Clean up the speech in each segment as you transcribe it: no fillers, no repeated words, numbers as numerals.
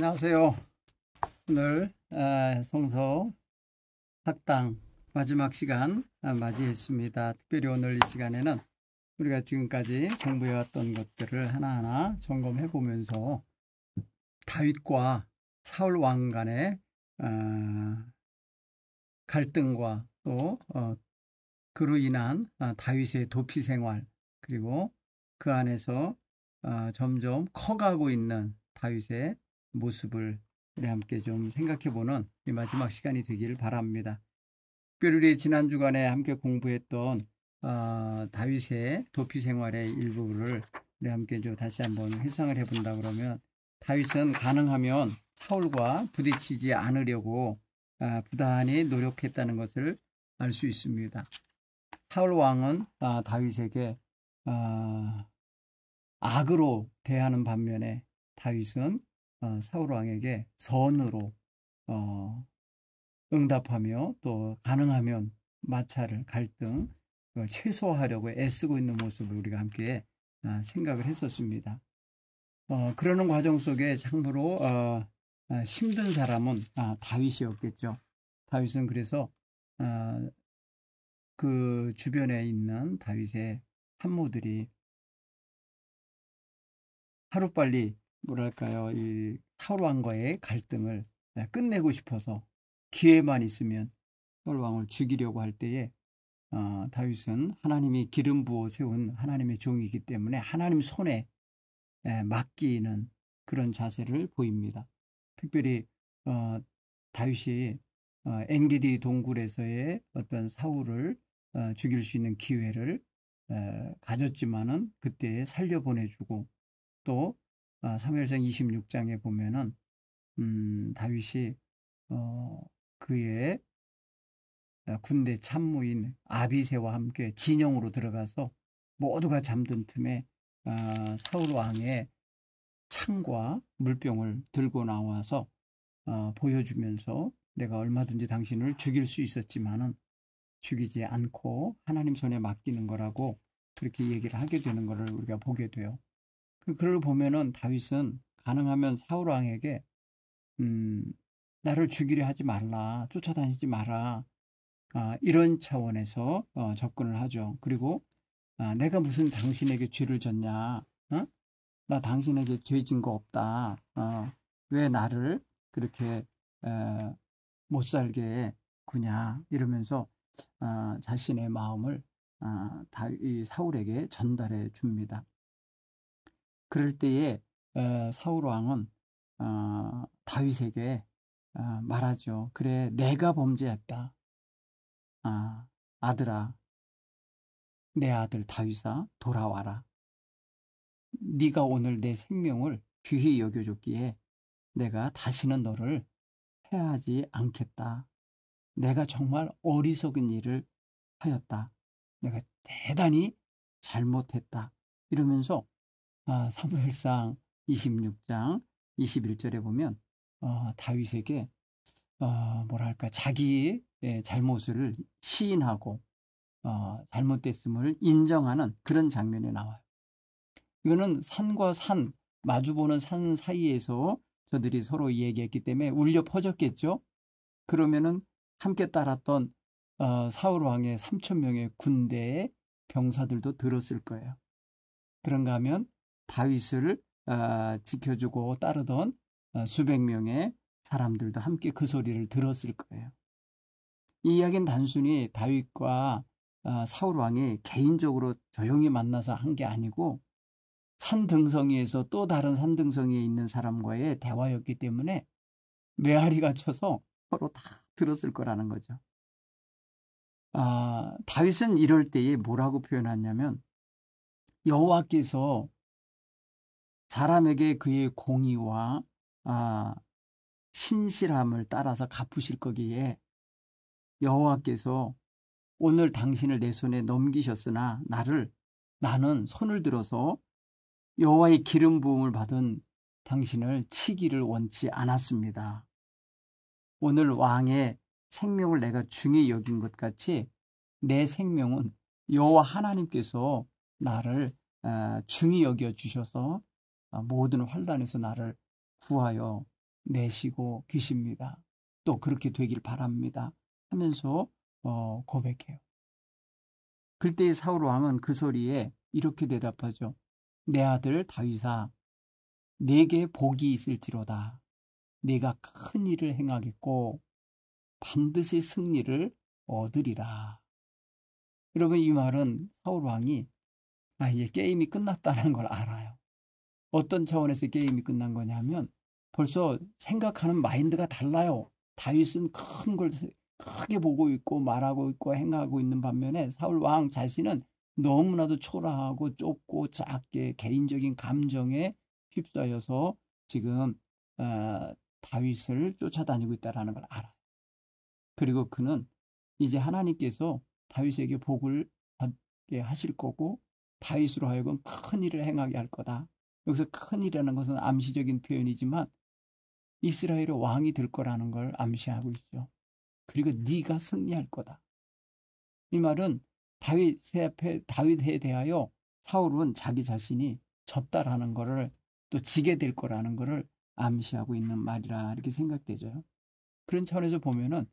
안녕하세요. 오늘 성서 학당 마지막 시간 맞이했습니다. 특별히 오늘 이 시간에는 우리가 지금까지 공부해왔던 것들을 하나하나 점검해 보면서 다윗과 사울 왕 간의 갈등과 또 그로 인한 다윗의 도피 생활, 그리고 그 안에서 점점 커가고 있는 다윗의 모습을 우리 함께 좀 생각해보는 이 마지막 시간이 되기를 바랍니다. 특별히 우리 지난 주간에 함께 공부했던 다윗의 도피 생활의 일부를 우리 함께 좀 다시 한번 회상을 해본다 그러면, 다윗은 가능하면 사울과 부딪히지 않으려고 부단히 노력했다는 것을 알 수 있습니다. 사울 왕은 다윗에게 악으로 대하는 반면에 다윗은 사울 왕에게 선으로 응답하며 또 가능하면 마찰을, 갈등 최소화하려고 애쓰고 있는 모습을 우리가 함께 생각을 했었습니다. 그러는 과정 속에 참으로 힘든 사람은 다윗이었겠죠. 다윗은 그래서 그 주변에 있는 다윗의 한모들이 하루빨리 뭐랄까요, 이 사울 왕과의 갈등을 끝내고 싶어서 기회만 있으면 사울 왕을 죽이려고 할 때에 다윗은 하나님이 기름 부어 세운 하나님의 종이기 때문에 하나님 손에 맡기는 그런 자세를 보입니다. 특별히 다윗이 엔게디 동굴에서의 어떤 사울을 죽일 수 있는 기회를 가졌지만은 그때 살려보내주고, 또 사무엘상 26장에 보면은 다윗이 그의 군대 참모인 아비새와 함께 진영으로 들어가서 모두가 잠든 틈에 사울 왕의 창과 물병을 들고 나와서 보여주면서 내가 얼마든지 당신을 죽일 수 있었지만은 죽이지 않고 하나님 손에 맡기는 거라고 그렇게 얘기를 하게 되는 것을 우리가 보게 돼요. 그걸 보면은 다윗은 가능하면 사울 왕에게 나를 죽이려 하지 말라, 쫓아다니지 마라, 이런 차원에서 접근을 하죠. 그리고 내가 무슨 당신에게 죄를 졌냐, 나 당신에게 죄 진 거 없다, 왜 나를 그렇게 못 살게 구냐, 이러면서 자신의 마음을 사울에게 전달해 줍니다. 그럴 때에 사울 왕은 다윗에게 말하죠. 그래, 내가 범죄했다. 아들아, 내 아들 다윗아, 돌아와라. 네가 오늘 내 생명을 귀히 여겨줬기에 내가 다시는 너를 해하지 않겠다. 내가 정말 어리석은 일을 하였다. 내가 대단히 잘못했다. 이러면서 사무엘상 26장 21절에 보면 다윗에게 뭐랄까, 자기의 잘못을 시인하고 잘못됐음을 인정하는 그런 장면이 나와요. 이거는 산과 산, 마주보는 산 사이에서 저들이 서로 얘기했기 때문에 울려 퍼졌겠죠. 그러면은 함께 따랐던 사울 왕의 3,000명의 군대의 병사들도 들었을 거예요. 그런가 하면 다윗을 지켜주고 따르던 수백 명의 사람들도 함께 그 소리를 들었을 거예요. 이 이야기는 단순히 다윗과 사울 왕이 개인적으로 조용히 만나서 한 게 아니고 산등성이에서 또 다른 산등성이에 있는 사람과의 대화였기 때문에 메아리가 쳐서 서로 다 들었을 거라는 거죠. 다윗은 이럴 때에 뭐라고 표현하냐면, 여호와께서 사람에게 그의 공의와 신실함을 따라서 갚으실 거기에 여호와께서 오늘 당신을 내 손에 넘기셨으나 나는 손을 들어서 여호와의 기름 부음을 받은 당신을 치기를 원치 않았습니다. 오늘 왕의 생명을 내가 중히 여긴 것 같이 내 생명은 여호와 하나님께서 나를 중히 여겨 주셔서 모든 환난에서 나를 구하여 내시고 계십니다. 또 그렇게 되길 바랍니다. 하면서 고백해요. 그때 사울 왕은 그 소리에 이렇게 대답하죠. 내 아들 다윗아, 내게 복이 있을지로다. 네가 큰 일을 행하겠고 반드시 승리를 얻으리라. 여러분, 이 말은 사울 왕이 이제 게임이 끝났다는 걸 알아요. 어떤 차원에서 게임이 끝난 거냐면 벌써 생각하는 마인드가 달라요. 다윗은 큰 걸 크게 보고 있고 말하고 있고 행하고 있는 반면에 사울 왕 자신은 너무나도 초라하고 좁고 작게 개인적인 감정에 휩싸여서 지금 다윗을 쫓아다니고 있다는 걸 알아요. 그리고 그는 이제 하나님께서 다윗에게 복을 받게 하실 거고 다윗으로 하여금 큰 일을 행하게 할 거다. 여기서 큰 일이라는 것은 암시적인 표현이지만 이스라엘의 왕이 될 거라는 걸 암시하고 있죠. 그리고 네가 승리할 거다. 이 말은 다윗에 대하여 사울은 자기 자신이 졌다라는 것을 또 지게 될 거라는 것을 암시하고 있는 말이라 이렇게 생각되죠. 그런 차원에서 보면은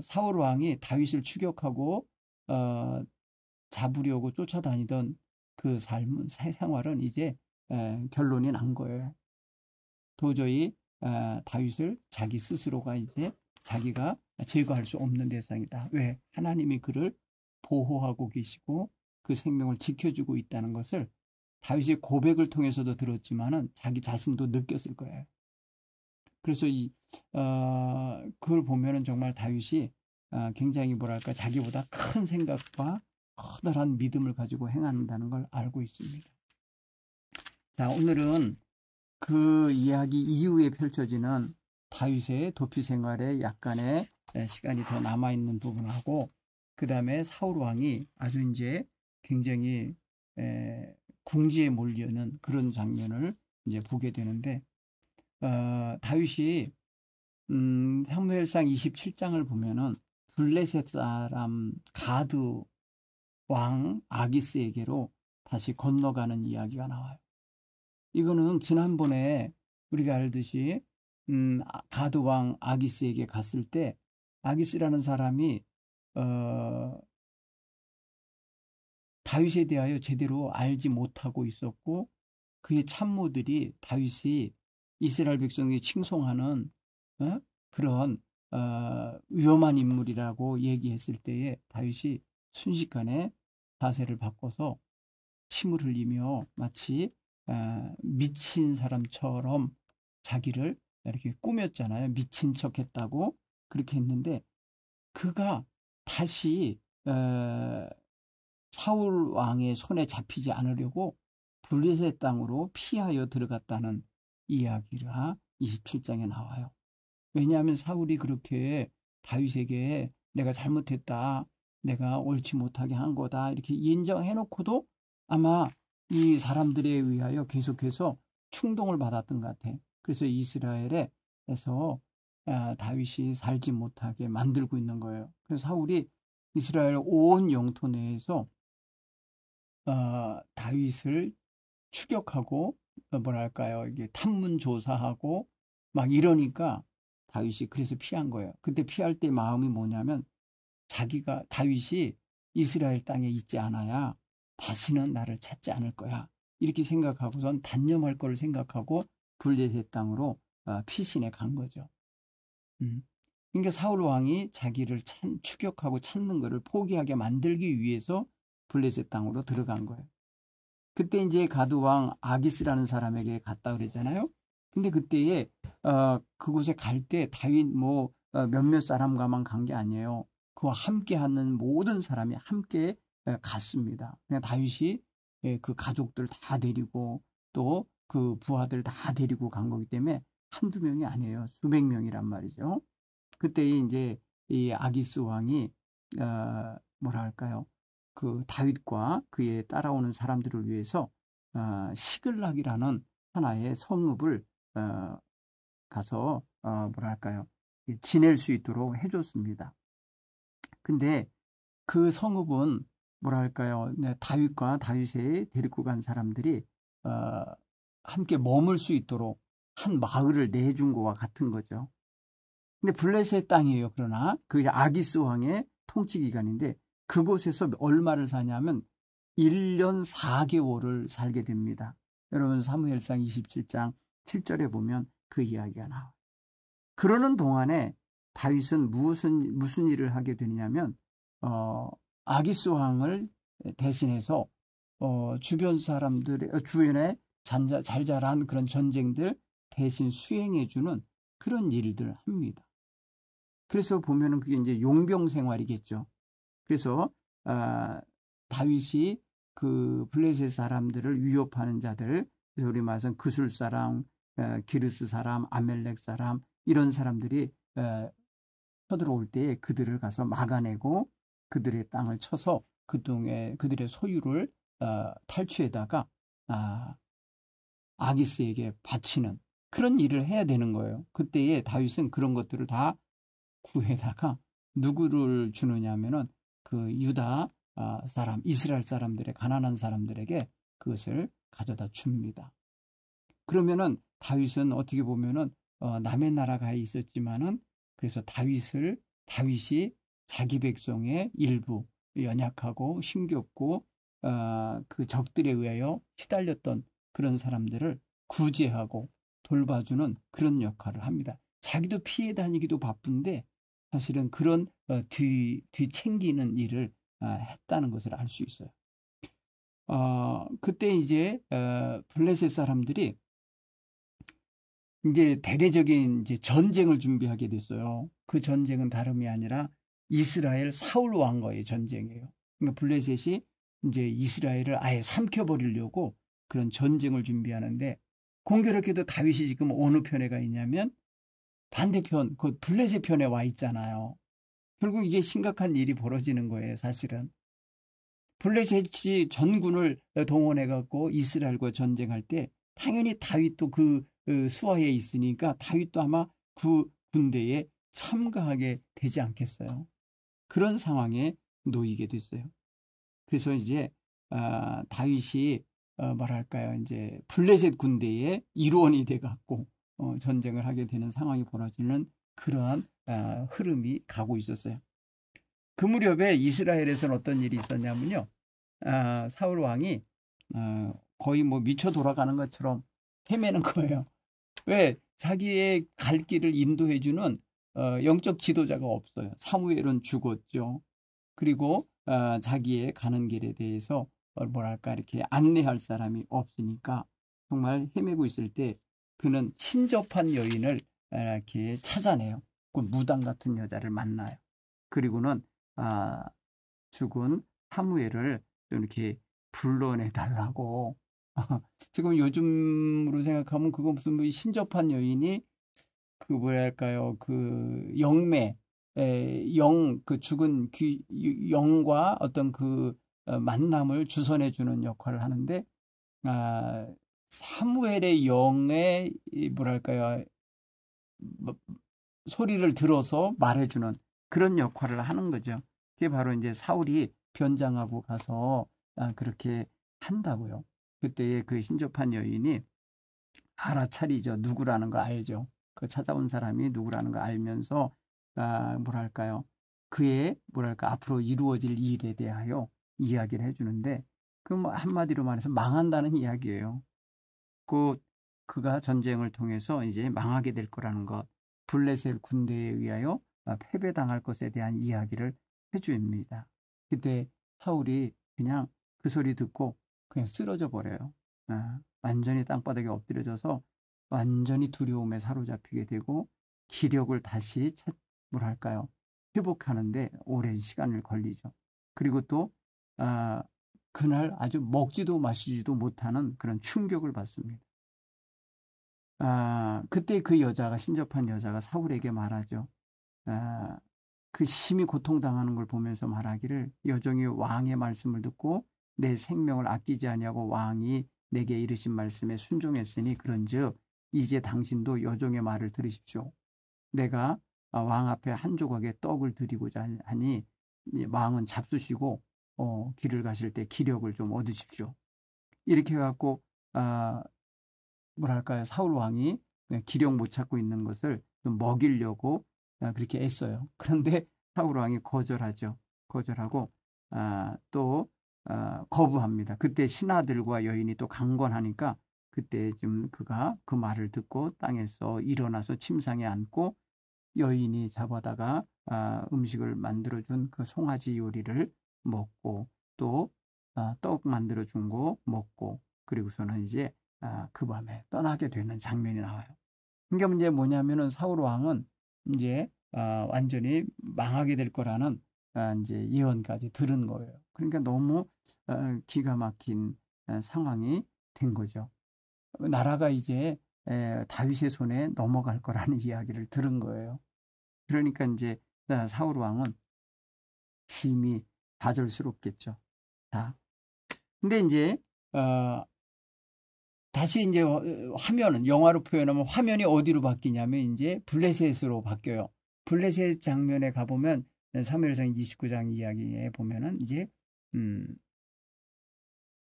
사울 왕이 다윗을 추격하고 잡으려고 쫓아다니던 그 생활은 이제 결론이 난 거예요. 도저히 다윗을 자기 스스로가 이제 자기가 제거할 수 없는 대상이다. 왜? 하나님이 그를 보호하고 계시고 그 생명을 지켜주고 있다는 것을 다윗의 고백을 통해서도 들었지만은 자기 자신도 느꼈을 거예요. 그래서 그걸 보면은 정말 다윗이 굉장히 뭐랄까 자기보다 큰 생각과 커다란 믿음을 가지고 행한다는 걸 알고 있습니다. 자, 오늘은 그 이야기 이후에 펼쳐지는 다윗의 도피 생활에 약간의 시간이 더 남아있는 부분하고 그 다음에 사울 왕이 아주 이제 굉장히 궁지에 몰려는 그런 장면을 이제 보게 되는데 다윗이 사무엘상 27장을 보면은 블레셋 사람 가드 왕 아기스에게로 다시 건너가는 이야기가 나와요. 이거는 지난번에 우리가 알듯이 가드 왕 아기스에게 갔을 때 아기스라는 사람이 다윗에 대하여 제대로 알지 못하고 있었고 그의 참모들이 다윗이 이스라엘 백성이 칭송하는 그런 위험한 인물이라고 얘기했을 때에 다윗이 순식간에 자세를 바꿔서 침을 흘리며 마치 미친 사람처럼 자기를 이렇게 꾸몄잖아요. 미친 척했다고 그렇게 했는데 그가 다시 사울 왕의 손에 잡히지 않으려고 블레셋 땅으로 피하여 들어갔다는 이야기가 27장에 나와요. 왜냐하면 사울이 그렇게 다윗에게 내가 잘못했다, 내가 옳지 못하게 한 거다 이렇게 인정해놓고도 아마 이 사람들에 의하여 계속해서 충동을 받았던 것 같아요. 그래서 이스라엘에서 다윗이 살지 못하게 만들고 있는 거예요. 그래서 사울이 이스라엘 온 영토 내에서 다윗을 추격하고 뭐랄까요, 이게 탐문 조사하고 막 이러니까 다윗이 그래서 피한 거예요. 그때 피할 때 마음이 뭐냐면 자기가 다윗이 이스라엘 땅에 있지 않아야 다시는 나를 찾지 않을 거야. 이렇게 생각하고선 단념할 걸 생각하고 블레셋 땅으로 피신해 간 거죠. 그러니까 사울 왕이 자기를 추격하고 찾는 것을 포기하게 만들기 위해서 블레셋 땅으로 들어간 거예요. 그때 이제 가드 왕 아기스라는 사람에게 갔다 그러잖아요. 근데 그때에 그곳에 갈 때 다윗 몇몇 사람과만 간 게 아니에요. 그와 함께 하는 모든 사람이 함께 갔습니다. 그냥 다윗이 그 가족들 다 데리고 또 그 부하들 다 데리고 간 거기 때문에 한두 명이 아니에요. 수백 명이란 말이죠. 그때 이제 이 아기스 왕이 뭐랄까요? 그 다윗과 그의 따라오는 사람들을 위해서 시글락이라는 하나의 성읍을 가서 뭐랄까요? 지낼 수 있도록 해줬습니다. 근데 그 성읍은 뭐랄까요? 다윗과 다윗에 데리고 간 사람들이 함께 머물 수 있도록 한 마을을 내준 것과 같은 거죠. 근데 블레셋 땅이에요. 그러나 그게 아기스 왕의 통치 기간인데 그곳에서 얼마를 사냐면 1년 4개월을 살게 됩니다. 여러분 사무엘상 27장 7절에 보면 그 이야기가 나와요. 그러는 동안에 다윗은 무슨 일을 하게 되냐면 아기스 왕을 대신해서 주변 사람들의 주변에 잘잘한 그런 전쟁들 대신 수행해주는 그런 일들 합니다. 그래서 보면은 그게 이제 용병 생활이겠죠. 그래서 다윗이 그 블레셋 사람들을 위협하는 자들, 그래서 우리 말해서 그술 사람, 기르스 사람, 아멜렉 사람 이런 사람들이 쳐들어올 때에 그들을 가서 막아내고 그들의 땅을 쳐서 그들의 소유를 탈취에다가 아기스에게 바치는 그런 일을 해야 되는 거예요. 그때에 다윗은 그런 것들을 다 구해다가 누구를 주느냐 하면은 그 유다 사람, 이스라엘 사람들의 가난한 사람들에게 그것을 가져다 줍니다. 그러면은 다윗은 어떻게 보면은 남의 나라가 있었지만은 그래서 다윗이 자기 백성의 일부 연약하고 힘겹고 그 적들에 의하여 시달렸던 그런 사람들을 구제하고 돌봐주는 그런 역할을 합니다. 자기도 피해 다니기도 바쁜데 사실은 그런 뒤챙기는 일을 했다는 것을 알 수 있어요. 그때 이제 블레셋 사람들이 이제 대대적인 이제 전쟁을 준비하게 됐어요. 그 전쟁은 다름이 아니라 이스라엘 사울 왕과의 전쟁이에요. 그러니까 블레셋이 이제 이스라엘을 아예 삼켜버리려고 그런 전쟁을 준비하는데 공교롭게도 다윗이 지금 어느 편에 가 있냐면 반대편, 그 블레셋 편에 와 있잖아요. 결국 이게 심각한 일이 벌어지는 거예요, 사실은. 블레셋이 전군을 동원해갖고 이스라엘과 전쟁할 때 당연히 다윗도 그 수하에 있으니까 다윗도 아마 그 군대에 참가하게 되지 않겠어요. 그런 상황에 놓이게 됐어요. 그래서 이제 다윗이 뭐랄까요, 이제 블레셋 군대의 일원이 돼갖고 전쟁을 하게 되는 상황이 벌어지는 그러한 흐름이 가고 있었어요. 그 무렵에 이스라엘에서는 어떤 일이 있었냐면요. 사울 왕이 거의 뭐 미쳐 돌아가는 것처럼 헤매는 거예요. 왜? 자기의 갈 길을 인도해주는 영적 지도자가 없어요. 사무엘은 죽었죠. 그리고 자기의 가는 길에 대해서 뭐랄까 이렇게 안내할 사람이 없으니까 정말 헤매고 있을 때 그는 신접한 여인을 이렇게 찾아내요. 그 무당 같은 여자를 만나요. 그리고는 죽은 사무엘을 이렇게 불러내달라고. 지금 요즘으로 생각하면 그거 무슨 뭐 신접한 여인이 그 뭐랄까요, 그 영매, 그 죽은 영과 어떤 그 만남을 주선해주는 역할을 하는데, 사무엘의 영의 뭐랄까요, 소리를 들어서 말해주는 그런 역할을 하는 거죠. 그게 바로 이제 사울이 변장하고 가서 그렇게 한다고요. 그때의 그 신접한 여인이 알아차리죠. 누구라는 거 알죠. 그 찾아온 사람이 누구라는 거 알면서 뭐랄까요. 그의 뭐랄까 앞으로 이루어질 일에 대하여 이야기를 해주는데 그 뭐 한마디로 말해서 망한다는 이야기예요. 그가 전쟁을 통해서 이제 망하게 될 거라는 것, 블레셋 군대에 의하여 패배당할 것에 대한 이야기를 해줍니다. 그때 사울이 그냥 그 소리 듣고 그냥 쓰러져 버려요. 완전히 땅바닥에 엎드려져서 완전히 두려움에 사로잡히게 되고 기력을 다시 뭐랄까요, 회복하는데 오랜 시간을 걸리죠. 그리고 또 그날 아주 먹지도 마시지도 못하는 그런 충격을 받습니다. 그때 그 여자가 신접한 여자가 사울에게 말하죠. 그 심히 고통당하는 걸 보면서 말하기를 여종이 왕의 말씀을 듣고 내 생명을 아끼지 아니하고 왕이 내게 이르신 말씀에 순종했으니 그런즉 이제 당신도 여종의 말을 들으십시오. 내가 왕 앞에 한 조각의 떡을 드리고자 하니 왕은 잡수시고 길을 가실 때 기력을 좀 얻으십시오. 이렇게 해갖고 뭐랄까요, 사울 왕이 기력 못 찾고 있는 것을 좀 먹이려고 그렇게 애써요. 그런데 사울 왕이 거절하죠. 거절하고 또 거부합니다. 그때 신하들과 여인이 또 강권하니까 그때 좀 그가 그 말을 듣고 땅에서 일어나서 침상에 앉고 여인이 잡아다가 음식을 만들어준 그 송아지 요리를 먹고 또 떡 만들어준 거 먹고 그리고서는 이제 그 밤에 떠나게 되는 장면이 나와요. 그러니까 이제 뭐냐면은 사울 왕은 이제 완전히 망하게 될 거라는 이제 예언까지 들은 거예요. 그러니까 너무 기가 막힌 상황이 된 거죠. 나라가 이제 다윗의 손에 넘어갈 거라는 이야기를 들은 거예요. 그러니까 이제 사울 왕은 심히 좌절스럽겠죠. 자, 근데 이제 다시 이제 화면은 영화로 표현하면 화면이 어디로 바뀌냐면 이제 블레셋으로 바뀌어요. 블레셋 장면에 가보면 사무엘상 29장 이야기에 보면은 이제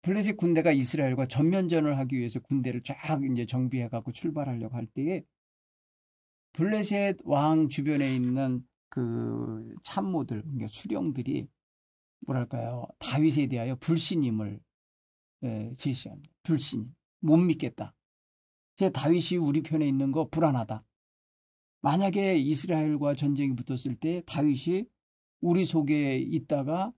블레셋 군대가 이스라엘과 전면전을 하기 위해서 군대를 쫙 이제 정비해 갖고 출발하려고 할 때에 블레셋 왕 주변에 있는 그 참모들, 그러니까 수령들이 뭐랄까요, 다윗에 대하여 불신임을 제시합니다. 불신임, 못 믿겠다. 제 다윗이 우리 편에 있는 거 불안하다. 만약에 이스라엘과 전쟁이 붙었을 때 다윗이 우리 속에 있다가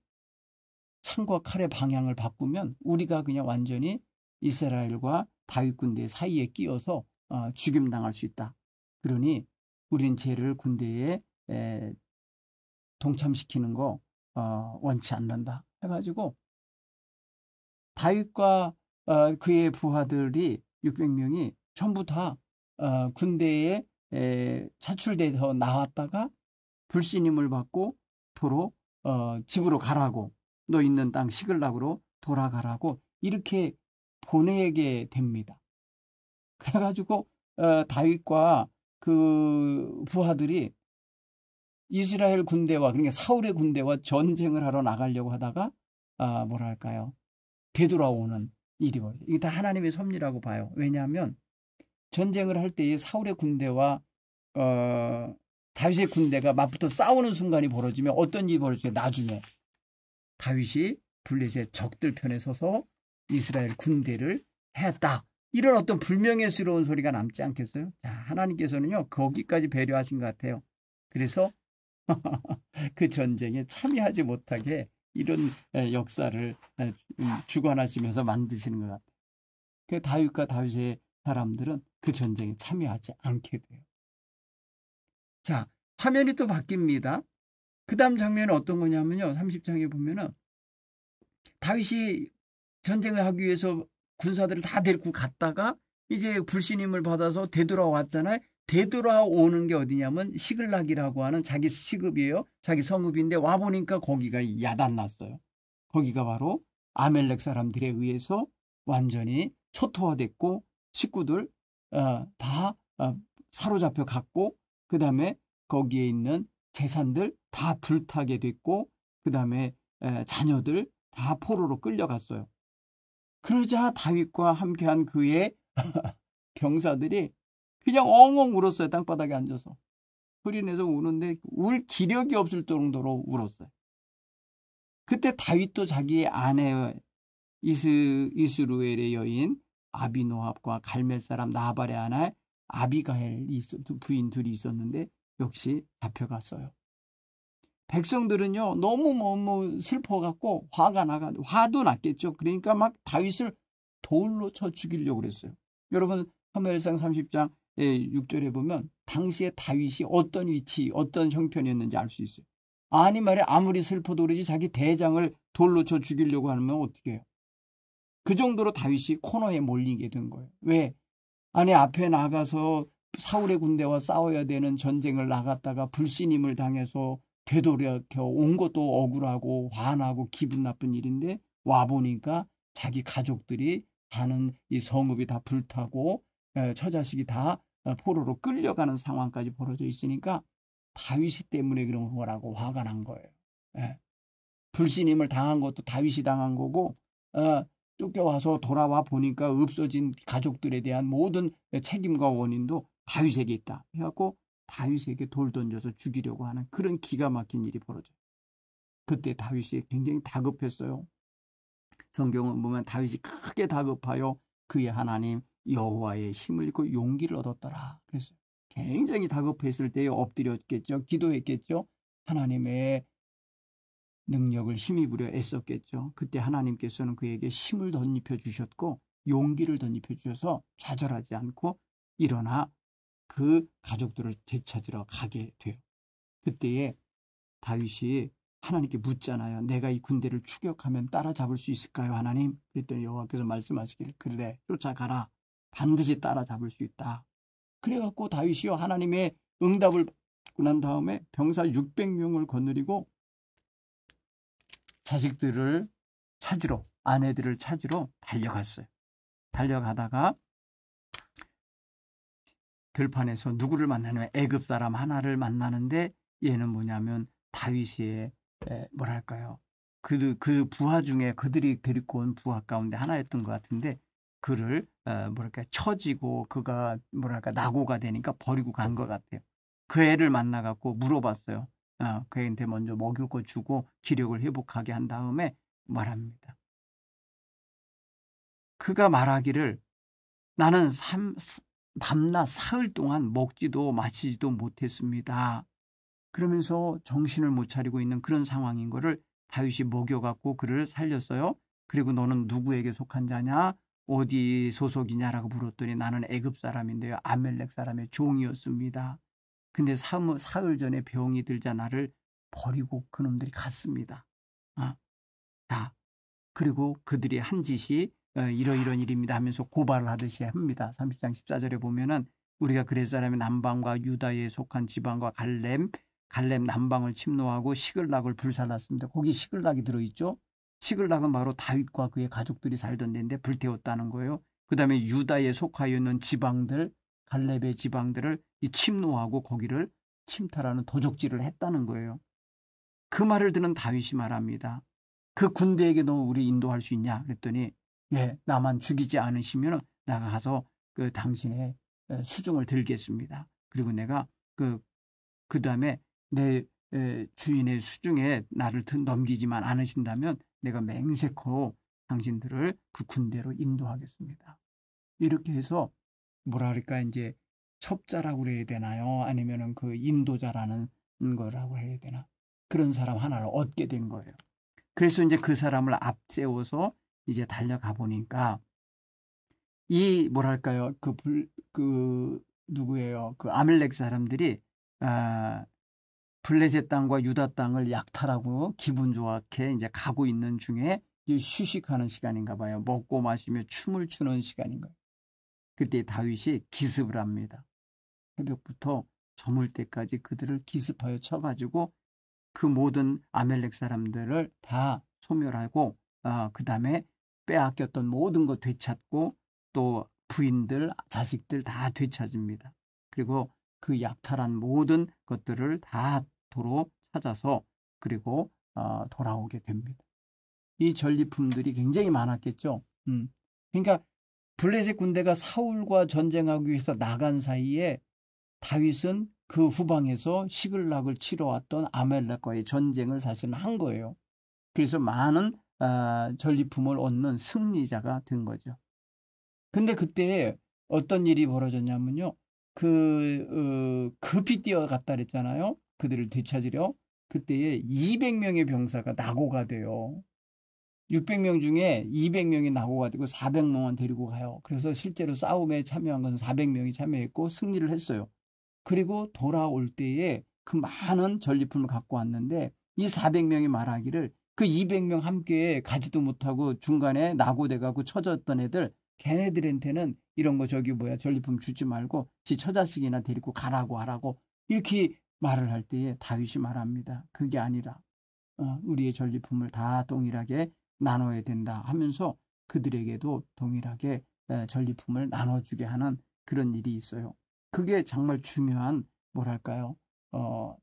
창과 칼의 방향을 바꾸면 우리가 그냥 완전히 이스라엘과 다윗 군대 사이에 끼어서 죽임당할 수 있다. 그러니 우린 쟤를 군대에 동참시키는 거 원치 않는다. 해가지고 다윗과 그의 부하들이 600명이 전부 다 군대에 차출돼서 나왔다가 불신임을 받고 도로 집으로 가라고, 너 있는 땅 시글락으로 돌아가라고 이렇게 보내게 됩니다. 그래가지고 다윗과 그 부하들이 이스라엘 군대와, 그러니까 사울의 군대와 전쟁을 하러 나가려고 하다가 뭐랄까요, 되돌아오는 일이 벌어요. 이게 다 하나님의 섭리라고 봐요. 왜냐하면 전쟁을 할 때에 사울의 군대와 다윗의 군대가 맞붙어 싸우는 순간이 벌어지면 어떤 일이 벌어지게, 나중에 다윗이 블레셋 적들 편에 서서 이스라엘 군대를 했다. 이런 어떤 불명예스러운 소리가 남지 않겠어요? 자, 하나님께서는요, 거기까지 배려하신 것 같아요. 그래서 그 전쟁에 참여하지 못하게 이런 역사를 주관하시면서 만드시는 것 같아요. 그 다윗과 다윗의 사람들은 그 전쟁에 참여하지 않게 돼요. 자, 화면이 또 바뀝니다. 그 다음 장면은 어떤 거냐면요, 30장에 보면은 다윗이 전쟁을 하기 위해서 군사들을 다 데리고 갔다가 이제 불신임을 받아서 되돌아왔잖아요. 되돌아오는 게 어디냐면 시글락이라고 하는 자기 시급이에요. 자기 성읍인데 와보니까 거기가 야단났어요. 거기가 바로 아멜렉 사람들에 의해서 완전히 초토화됐고 식구들 다 사로잡혀 갔고, 그 다음에 거기에 있는 재산들 다 불타게 됐고, 그 다음에 자녀들 다 포로로 끌려갔어요. 그러자 다윗과 함께한 그의 병사들이 그냥 엉엉 울었어요. 땅바닥에 앉아서 소리내서 우는데 울 기력이 없을 정도로 울었어요. 그때 다윗도 자기의 아내 이스루엘의 여인 아비노합과 갈멜 사람 나발의 아내 아비가엘이 부인 둘이 있었는데 역시 잡혀갔어요. 백성들은요, 너무 슬퍼갖고 화가 나가, 화도 났겠죠. 그러니까 막 다윗을 돌로 쳐 죽이려고 그랬어요. 여러분 사무엘상 30장 6절에 보면 당시에 다윗이 어떤 위치, 어떤 형편이었는지 알 수 있어요. 아니 말이야, 아무리 슬퍼도 그러지 자기 대장을 돌로 쳐 죽이려고 하면 어떻게 해요? 그 정도로 다윗이 코너에 몰리게 된 거예요. 왜? 아니 앞에 나가서 사울의 군대와 싸워야 되는 전쟁을 나갔다가 불신임을 당해서 되돌아켜 온 것도 억울하고 화나고 기분 나쁜 일인데 와보니까 자기 가족들이 사는 이 성읍이 다 불타고 처자식이 다 포로로 끌려가는 상황까지 벌어져 있으니까 다윗이 때문에 그런 거라고 화가 난 거예요. 불신임을 당한 것도 다윗이 당한 거고 쫓겨와서 돌아와 보니까 없어진 가족들에 대한 모든 책임과 원인도 다윗에게 있다. 해갖고 다윗에게 돌 던져서 죽이려고 하는 그런 기가 막힌 일이 벌어져요. 그때 다윗이 굉장히 다급했어요. 성경은 보면 다윗이 크게 다급하여 그의 하나님 여호와의 힘을 입고 용기를 얻었더라. 그랬어요. 굉장히 다급했을 때에 엎드렸겠죠. 기도했겠죠. 하나님의 능력을 힘입으려 애썼겠죠. 그때 하나님께서는 그에게 힘을 덧입혀 주셨고 용기를 덧입혀 주셔서 좌절하지 않고 일어나 그 가족들을 되찾으러 가게 돼요. 그때에 다윗이 하나님께 묻잖아요. 내가 이 군대를 추격하면 따라잡을 수 있을까요, 하나님? 그랬더니 여호와께서 말씀하시기를 그래, 쫓아가라. 반드시 따라잡을 수 있다. 그래갖고 다윗이요 하나님의 응답을 받고 난 다음에 병사 600명을 거느리고 자식들을 찾으러, 아내들을 찾으러 달려갔어요. 달려가다가 들판에서 누구를 만나냐면 애굽 사람 하나를 만나는데 얘는 뭐냐면 다윗의 뭐랄까요, 그 부하 중에 그들이 데리고 온 부하 가운데 하나였던 것 같은데 그를 뭐랄까 처지고 그가 뭐랄까 낙오가 되니까 버리고 간 것 같아요. 그 애를 만나갖고 물어봤어요. 그 애한테 먼저 먹일 거 주고 기력을 회복하게 한 다음에 말합니다. 그가 말하기를 나는 밤낮 사흘 동안 먹지도 마시지도 못했습니다. 그러면서 정신을 못 차리고 있는 그런 상황인 거를 다윗이 먹여갖고 그를 살렸어요. 그리고 너는 누구에게 속한 자냐? 어디 소속이냐라고 물었더니 나는 애굽 사람인데요. 아멜렉 사람의 종이었습니다. 근데 사흘 전에 병이 들자 나를 버리고 그놈들이 갔습니다. 자, 그리고 그들이 한 짓이 이러이런 일입니다 하면서 고발을 하듯이 합니다. 30장 14절에 보면은 우리가 그레스 사람의 남방과 유다에 속한 지방과 갈렙 남방을 침노하고 시글락을 불살랐습니다. 거기 시글락이 들어있죠. 시글락은 바로 다윗과 그의 가족들이 살던 데인데 불태웠다는 거예요. 그 다음에 유다에 속하여 있는 지방들, 갈렙의 지방들을 침노하고 거기를 침탈하는 도적질을 했다는 거예요. 그 말을 들은 다윗이 말합니다. 그 군대에게 너 우리 인도할 수 있냐? 그랬더니 예, 나만 죽이지 않으시면 나가 가서 그 당신의 수중을 들겠습니다. 그리고 내가 그 다음에 내 주인의 수중에 나를 넘기지만 않으신다면 내가 맹세코 당신들을 그 군대로 인도하겠습니다. 이렇게 해서 뭐랄까 이제 첩자라고 그래야 되나요? 아니면은 그 인도자라는 거라고 해야 되나? 그런 사람 하나를 얻게 된 거예요. 그래서 이제 그 사람을 앞세워서 이제 달려가 보니까 이 뭐랄까요? 누구예요? 그 아멜렉 사람들이 블레셋 땅과 유다 땅을 약탈하고 기분 좋게 이제 가고 있는 중에 휴식하는 시간인가 봐요. 먹고 마시며 춤을 추는 시간인가. 그때 다윗이 기습을 합니다. 새벽부터 저물 때까지 그들을 기습하여 쳐가지고 그 모든 아멜렉 사람들을 다 소멸하고 그 다음에 빼앗겼던 모든 것 되찾고 또 부인들, 자식들 다 되찾습니다. 그리고 그 약탈한 모든 것들을 다 도로 찾아서 그리고 돌아오게 됩니다. 이 전리품들이 굉장히 많았겠죠. 그러니까 블레셋 군대가 사울과 전쟁하기 위해서 나간 사이에 다윗은 그 후방에서 시글락을 치러 왔던 아멜렉과의 전쟁을 사실은 한 거예요. 그래서 많은 전리품을 얻는 승리자가 된 거죠. 근데 그때 어떤 일이 벌어졌냐면요. 급히 뛰어갔다 그랬잖아요. 그들을 되찾으려. 그때에 200명의 병사가 낙오가 돼요. 600명 중에 200명이 낙오가 되고 400명만 데리고 가요. 그래서 실제로 싸움에 참여한 것은 400명이 참여했고 승리를 했어요. 그리고 돌아올 때에 그 많은 전리품을 갖고 왔는데 이 400명이 말하기를 그 200명 함께 가지도 못하고 중간에 낙오돼가고 처졌던 애들 걔네들한테는 이런 거 전리품 주지 말고 지 처자식이나 데리고 가라고 하라고 이렇게 말을 할 때에 다윗이 말합니다. 그게 아니라 우리의 전리품을 다 동일하게 나눠야 된다 하면서 그들에게도 동일하게 전리품을 나눠주게 하는 그런 일이 있어요. 그게 정말 중요한 뭐랄까요?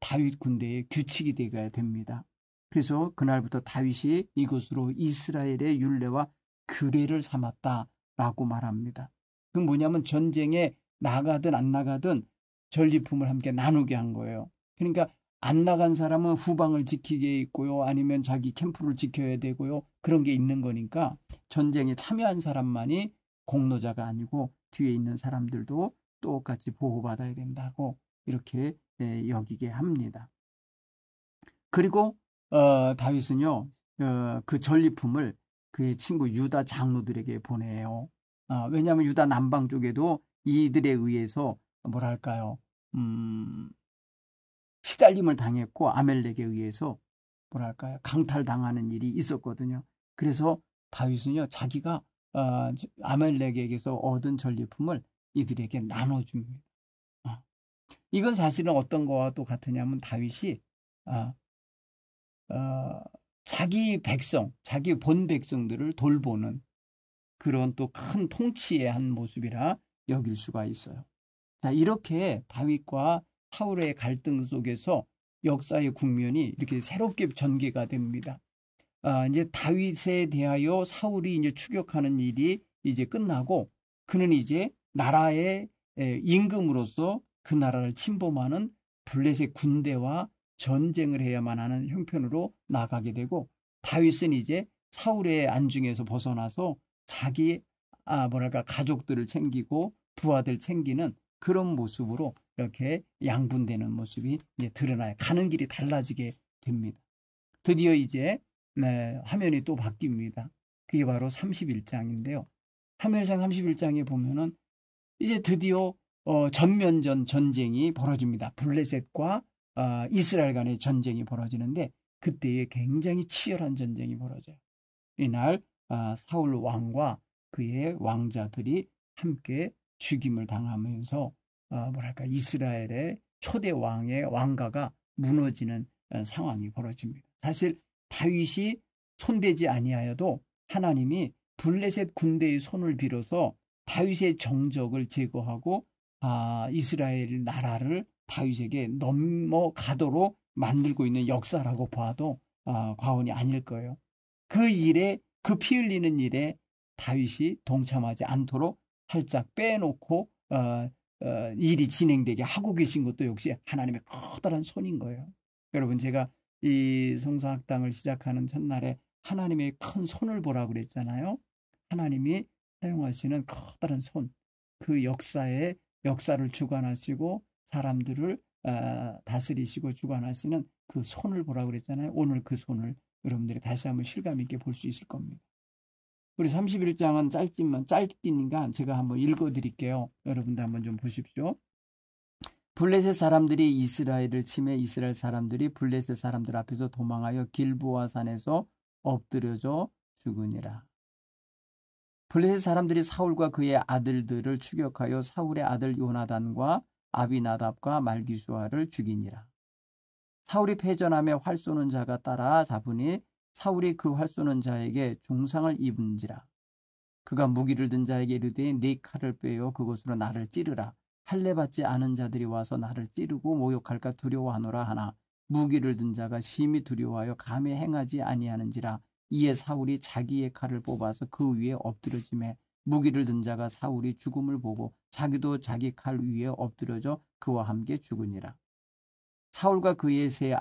다윗 군대의 규칙이 되어야 됩니다. 그래서 그날부터 다윗이 이것으로 이스라엘의 율례와 규례를 삼았다라고 말합니다. 그건 뭐냐면 전쟁에 나가든 안 나가든 전리품을 함께 나누게 한 거예요. 그러니까 안 나간 사람은 후방을 지키게 있고요. 아니면 자기 캠프를 지켜야 되고요. 그런 게 있는 거니까 전쟁에 참여한 사람만이 공로자가 아니고 뒤에 있는 사람들도 똑같이 보호받아야 된다고 이렇게 여기게 합니다. 그리고 다윗은요, 그 전리품을 그의 친구 유다 장로들에게 보내요. 왜냐하면 유다 남방 쪽에도 이들에 의해서 뭐랄까요, 시달림을 당했고 아멜렉에 의해서 뭐랄까요, 강탈당하는 일이 있었거든요. 그래서 다윗은요, 자기가 아멜렉에게서 얻은 전리품을 이들에게 나눠줍니다. 이건 사실은 어떤 거와 또 같으냐면 다윗이 어, 자기 백성, 자기 본 백성들을 돌보는 그런 또 큰 통치의 한 모습이라 여길 수가 있어요. 자, 이렇게 다윗과 사울의 갈등 속에서 역사의 국면이 이렇게 새롭게 전개가 됩니다. 이제 다윗에 대하여 사울이 이제 추격하는 일이 이제 끝나고 그는 이제 나라의 임금으로서 그 나라를 침범하는 블레셋 군대와 전쟁을 해야만 하는 형편으로 나가게 되고 다윗은 이제 사울의 안중에서 벗어나서 자기 뭐랄까 가족들을 챙기고 부하들 챙기는 그런 모습으로 이렇게 양분되는 모습이 이제 드러나요. 가는 길이 달라지게 됩니다. 드디어 이제 화면이 또 바뀝니다. 그게 바로 31장인데요. 사무엘상 31장에 보면은 이제 드디어 전면전 전쟁이 벌어집니다. 블레셋과 이스라엘 간의 전쟁이 벌어지는데 그때에 굉장히 치열한 전쟁이 벌어져요. 이날 사울 왕과 그의 왕자들이 함께 죽임을 당하면서 뭐랄까 이스라엘의 초대 왕의 왕가가 무너지는 상황이 벌어집니다. 사실 다윗이 손대지 아니하여도 하나님이 블레셋 군대의 손을 빌어서 다윗의 정적을 제거하고 이스라엘 나라를 다윗에게 넘어가도록 만들고 있는 역사라고 봐도 과언이 아닐 거예요. 그 일에 그 피 흘리는 일에 다윗이 동참하지 않도록 살짝 빼놓고 일이 진행되게 하고 계신 것도 역시 하나님의 커다란 손인 거예요. 여러분 제가 이 성서학당을 시작하는 첫날에 하나님의 큰 손을 보라고 그랬잖아요. 하나님이 사용하시는 커다란 손, 그 역사를 주관하시고 사람들을 다스리시고 주관하시는 그 손을 보라고 그랬잖아요. 오늘 그 손을 여러분들이 다시 한번 실감 있게 볼 수 있을 겁니다. 우리 31장은 짧기니까 제가 한번 읽어드릴게요. 여러분들 한번 좀 보십시오. 블레셋 사람들이 이스라엘을 치매 이스라엘 사람들이 블레셋 사람들 앞에서 도망하여 길보아 산에서 엎드려져 죽으니라. 블레셋 사람들이 사울과 그의 아들들을 추격하여 사울의 아들 요나단과 아비나답과 말기수아를 죽이니라. 사울이 패전하며 활 쏘는 자가 따라 잡으니 사울이 그 활 쏘는 자에게 중상을 입은지라. 그가 무기를 든 자에게 이르되 네 칼을 빼어 그것으로 나를 찌르라. 할례 받지 않은 자들이 와서 나를 찌르고 모욕할까 두려워하노라 하나 무기를 든 자가 심히 두려워하여 감히 행하지 아니하는지라. 이에 사울이 자기의 칼을 뽑아서 그 위에 엎드려지매 무기를 든 자가 사울이 죽음을 보고 자기도 자기 칼 위에 엎드려져 그와 함께 죽으니라. 사울과 그의 세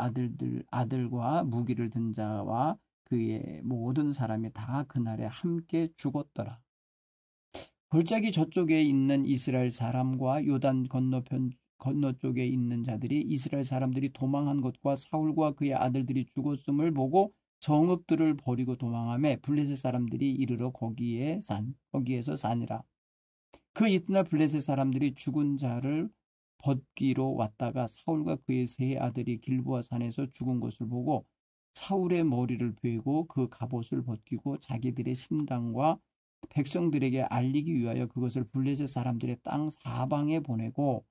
아들과 무기를 든 자와 그의 모든 사람이 다 그날에 함께 죽었더라. 골짜기 저쪽에 있는 이스라엘 사람과 요단 건너 쪽에 있는 자들이 이스라엘 사람들이 도망한 것과 사울과 그의 아들들이 죽었음을 보고 성읍들을 버리고 도망하며 블레셋 사람들이 이르러 거기에서 사니라. 그 이튿날 블레셋 사람들이 죽은 자를 벗기로 왔다가 사울과 그의 세 아들이 길보아 산에서 죽은 것을 보고 사울의 머리를 베고 그 갑옷을 벗기고 자기들의 신당과 백성들에게 알리기 위하여 그것을 블레셋 사람들의 땅 사방에 보내고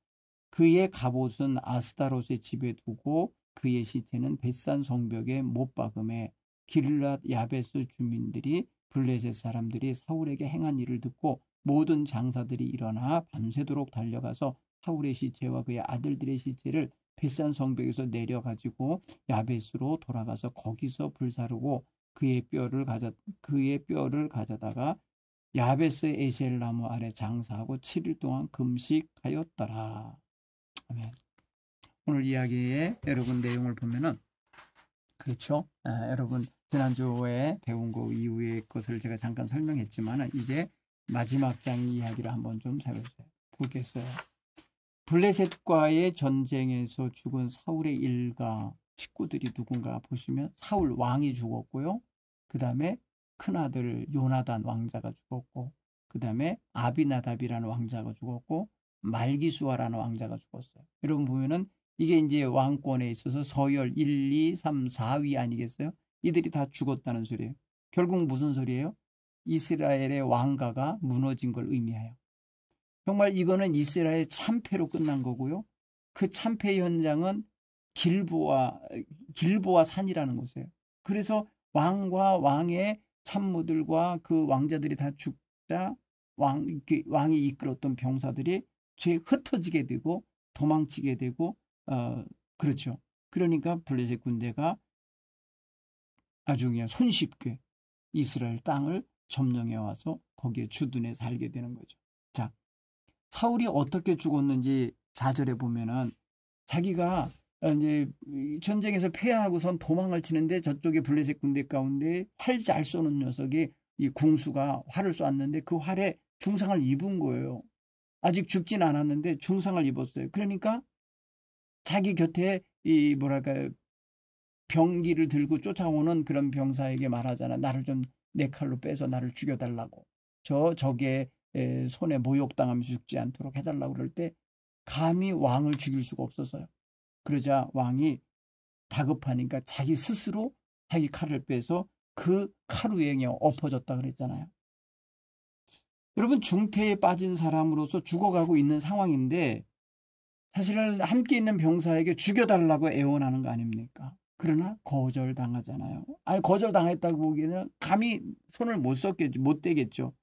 그의 갑옷은 아스타롯의 집에 두고 그의 시체는 벳산 성벽에 못 박음에 길랏 야베스 주민들이 블레셋 사람들이 사울에게 행한 일을 듣고 모든 장사들이 일어나 밤새도록 달려가서 사울의 시체와 그의 아들들의 시체를 벳산 성벽에서 내려가지고 야베스로 돌아가서 거기서 불사르고 그의 뼈를 가져다가 야베스 에셀 나무 아래 장사하고 7일 동안 금식하였더라. 아멘. 오늘 이야기의 여러분 내용을 보면은 그렇죠. 여러분 지난주에 배운 거 이후의 것을 제가 잠깐 설명했지만 이제 마지막 장 이야기를 한번 좀 보겠어요. 블레셋과의 전쟁에서 죽은 사울의 일가 식구들이 누군가 보시면 사울 왕이 죽었고요. 그 다음에 큰아들 요나단 왕자가 죽었고, 그 다음에 아비나답이라는 왕자가 죽었고, 말기수아라는 왕자가 죽었어요. 여러분 보면은 이게 이제 왕권에 있어서 서열 1, 2, 3, 4위 아니겠어요? 이들이 다 죽었다는 소리예요. 결국 무슨 소리예요? 이스라엘의 왕가가 무너진 걸 의미해요. 정말 이거는 이스라엘 참패로 끝난 거고요. 그 참패 현장은 길보아 산이라는 곳이에요. 그래서 왕과 왕의 참모들과 그 왕자들이 다 죽자 왕이 이끌었던 병사들이 죄 흩어지게 되고 도망치게 되고 그렇죠. 그러니까 블레셋 군대가 아주 그냥 손쉽게 이스라엘 땅을 점령해 와서 거기에 주둔해 살게 되는 거죠. 자, 사울이 어떻게 죽었는지 4절에 보면은 자기가 이제 전쟁에서 패하고선 도망을 치는데 저쪽에 블레셋 군대 가운데 활 잘 쏘는 녀석이 이 궁수가 활을 쏘았는데 그 활에 중상을 입은 거예요. 아직 죽진 않았는데 중상을 입었어요. 그러니까 자기 곁에 이 뭐랄까요 병기를 들고 쫓아오는 그런 병사에게 말하잖아. 나를 좀 내 칼로 빼서 나를 죽여달라고. 적의 손에 모욕당하면서 죽지 않도록 해달라고 그럴 때 감히 왕을 죽일 수가 없어서요. 그러자 왕이 다급하니까 자기 스스로 자기 칼을 빼서 그 칼 위에 그냥 엎어졌다 그랬잖아요. 여러분 중태에 빠진 사람으로서 죽어가고 있는 상황인데 사실은 함께 있는 병사에게 죽여달라고 애원하는 거 아닙니까? 그러나 거절당하잖아요. 아니 거절당했다고 보기에는 감히 손을 못 대겠죠.